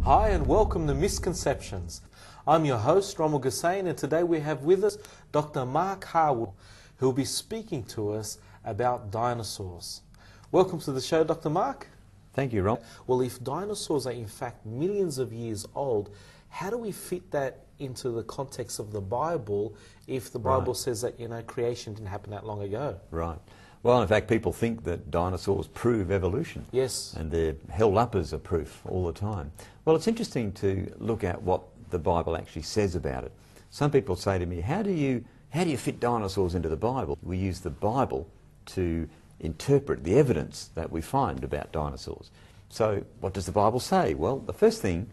Hi and welcome to Misconceptions. I'm your host, Rommel Gussain, and today we have with us Dr. Mark Harwood, who will be speaking to us about dinosaurs. Welcome to the show, Dr. Mark. Thank you, Ron. Well, if dinosaurs are in fact millions of years old, how do we fit that into the context of the Bible if the Bible says that, creation didn't happen that long ago? Right. Well, in fact, people think that dinosaurs prove evolution. Yes. And they're held up as a proof all the time. Well, it's interesting to look at what the Bible actually says about it. Some people say to me, how do you fit dinosaurs into the Bible? We use the Bible to interpret the evidence that we find about dinosaurs. So what does the Bible say? Well, the first thing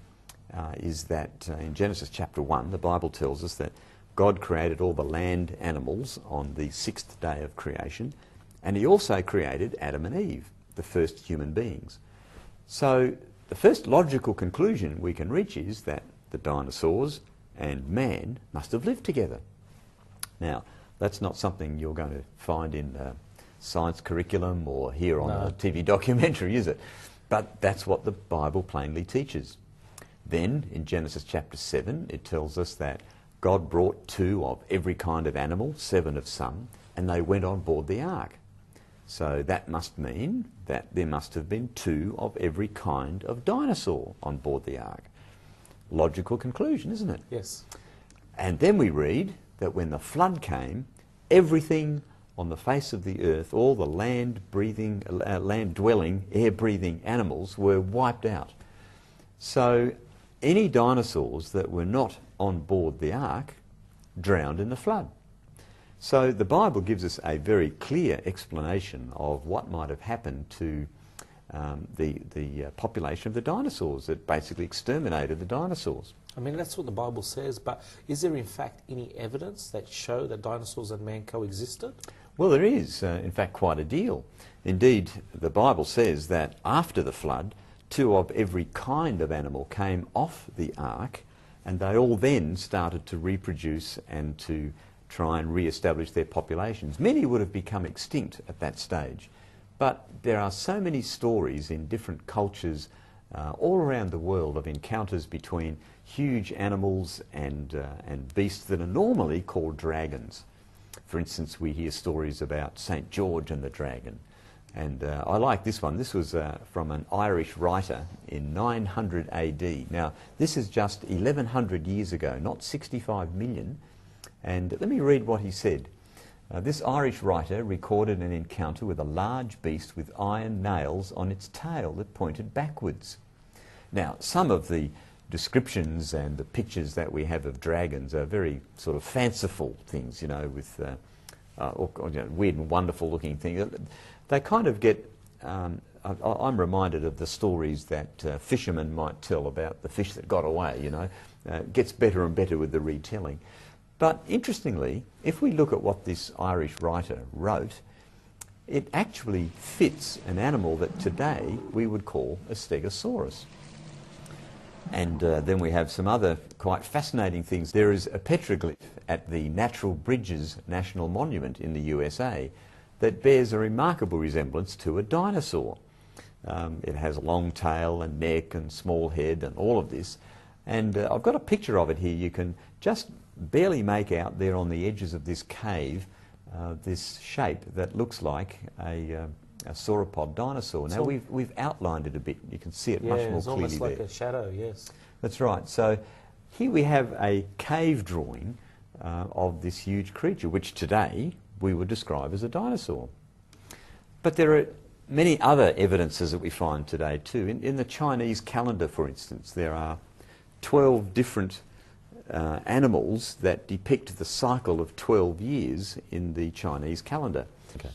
is that in Genesis chapter 1, the Bible tells us that God created all the land animals on the sixth day of creation, and he also created Adam and Eve, the first human beings. So the first logical conclusion we can reach is that the dinosaurs and man must have lived together. Now, that's not something you're going to find in science curriculum or here on a TV documentary, is it? But that's what the Bible plainly teaches. Then, in Genesis chapter 7, it tells us that God brought 2 of every kind of animal, 7 of some, and they went on board the ark. So that must mean that there must have been 2 of every kind of dinosaur on board the ark. Logical conclusion, isn't it? Yes. And then we read that when the flood came, everything on the face of the earth, all the land-dwelling, air-breathing animals were wiped out. So any dinosaurs that were not on board the ark drowned in the flood. So the Bible gives us a very clear explanation of what might have happened to the population of the dinosaurs that basically exterminated the dinosaurs. I mean, that's what the Bible says, but is there in fact any evidence that show that dinosaurs and man coexisted? Well, there is, in fact, quite a deal. Indeed, the Bible says that after the flood, 2 of every kind of animal came off the ark, and they all then started to reproduce and to try and re-establish their populations. Many would have become extinct at that stage. But there are so many stories in different cultures all around the world of encounters between huge animals and beasts that are normally called dragons. For instance, we hear stories about St. George and the dragon. And I like this one. This was from an Irish writer in 900 AD. Now, this is just 1100 years ago, not 65 million. And let me read what he said. This Irish writer recorded an encounter with a large beast with iron nails on its tail that pointed backwards. Now, some of the descriptions and the pictures that we have of dragons are very sort of fanciful things, with weird and wonderful looking things. They kind of get, I'm reminded of the stories that fishermen might tell about the fish that got away, gets better and better with the retelling. But interestingly, if we look at what this Irish writer wrote, it actually fits an animal that today we would call a stegosaurus. And then we have some other quite fascinating things. There is a petroglyph at the Natural Bridges National Monument in the USA that bears a remarkable resemblance to a dinosaur. It has a long tail and neck and small head and all of this. And I've got a picture of it here. You can just barely make out there on the edges of this cave this shape that looks like a sauropod dinosaur. Now we've outlined it a bit. You can see it much more clearly. It's almost like a shadow, yes. That's right. So here we have a cave drawing of this huge creature, which today we would describe as a dinosaur. But there are many other evidences that we find today too. In the Chinese calendar, for instance, there are 12 different animals that depict the cycle of 12 years in the Chinese calendar. Okay.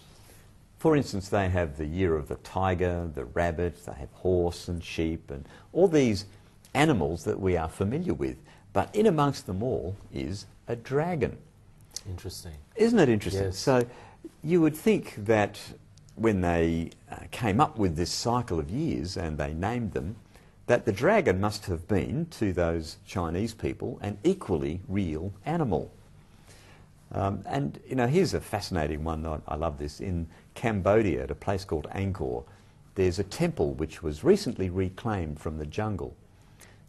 For instance, they have the year of the tiger, the rabbit, they have horse and sheep, and all these animals that we are familiar with. But in amongst them all is a dragon. Interesting. Isn't it interesting? Yes. So you would think that when they came up with this cycle of years and they named them, that the dragon must have been, to those Chinese people, an equally real animal. And, here's a fascinating one. I love this. In Cambodia, at a place called Angkor, there's a temple which was recently reclaimed from the jungle.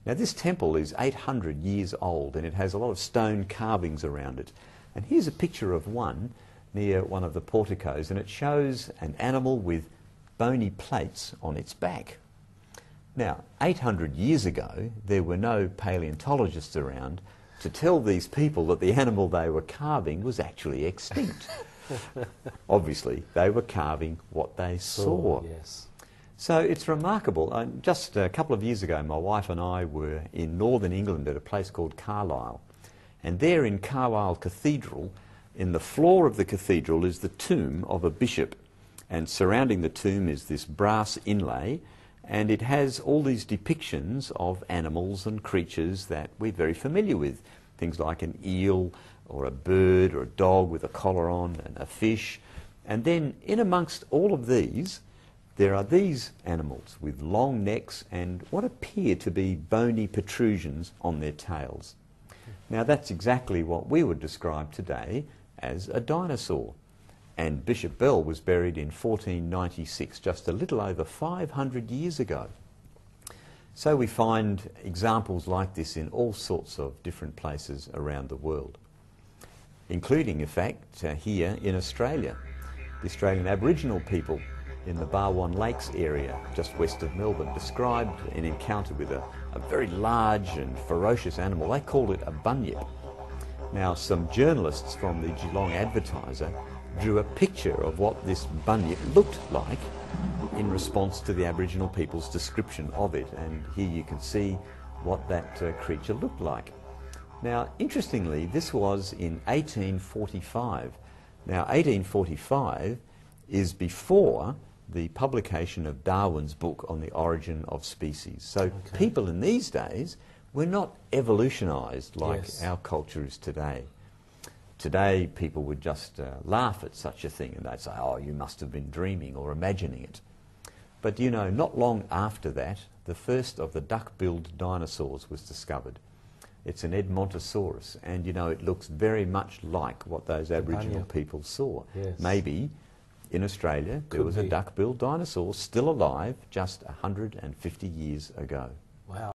Now this temple is 800 years old and it has a lot of stone carvings around it. And here's a picture of one near one of the porticos, and it shows an animal with bony plates on its back. Now, 800 years ago, there were no paleontologists around to tell these people that the animal they were carving was actually extinct. Obviously, they were carving what they saw. Yes. So it's remarkable. Just a couple of years ago, my wife and I were in northern England at a place called Carlisle. And there in Carlisle Cathedral, in the floor of the cathedral is the tomb of a bishop. And surrounding the tomb is this brass inlay, and it has all these depictions of animals and creatures that we're very familiar with. Things like an eel, or a bird, or a dog with a collar on, and a fish. And then in amongst all of these, there are these animals with long necks and what appear to be bony protrusions on their tails. Now that's exactly what we would describe today as a dinosaur. And Bishop Bell was buried in 1496, just a little over 500 years ago. So we find examples like this in all sorts of different places around the world, including, in fact, here in Australia. The Australian Aboriginal people in the Barwon Lakes area, just west of Melbourne, described an encounter with a very large and ferocious animal. They called it a bunyip. Now, some journalists from the Geelong Advertiser drew a picture of what this bunyip looked like in response to the Aboriginal people's description of it, and here you can see what that creature looked like. Now, interestingly, this was in 1845. Now, 1845 is before the publication of Darwin's book on the origin of species. So people in these days were not evolutionised like our culture is today. Today, people would just laugh at such a thing, and they'd say, oh, you must have been dreaming or imagining it. But you know, not long after that, the first of the duck-billed dinosaurs was discovered. It's an Edmontosaurus, and you know, it looks very much like what those Aboriginal people saw. Yes. Maybe in Australia there was a duck-billed dinosaur still alive just 150 years ago. Wow.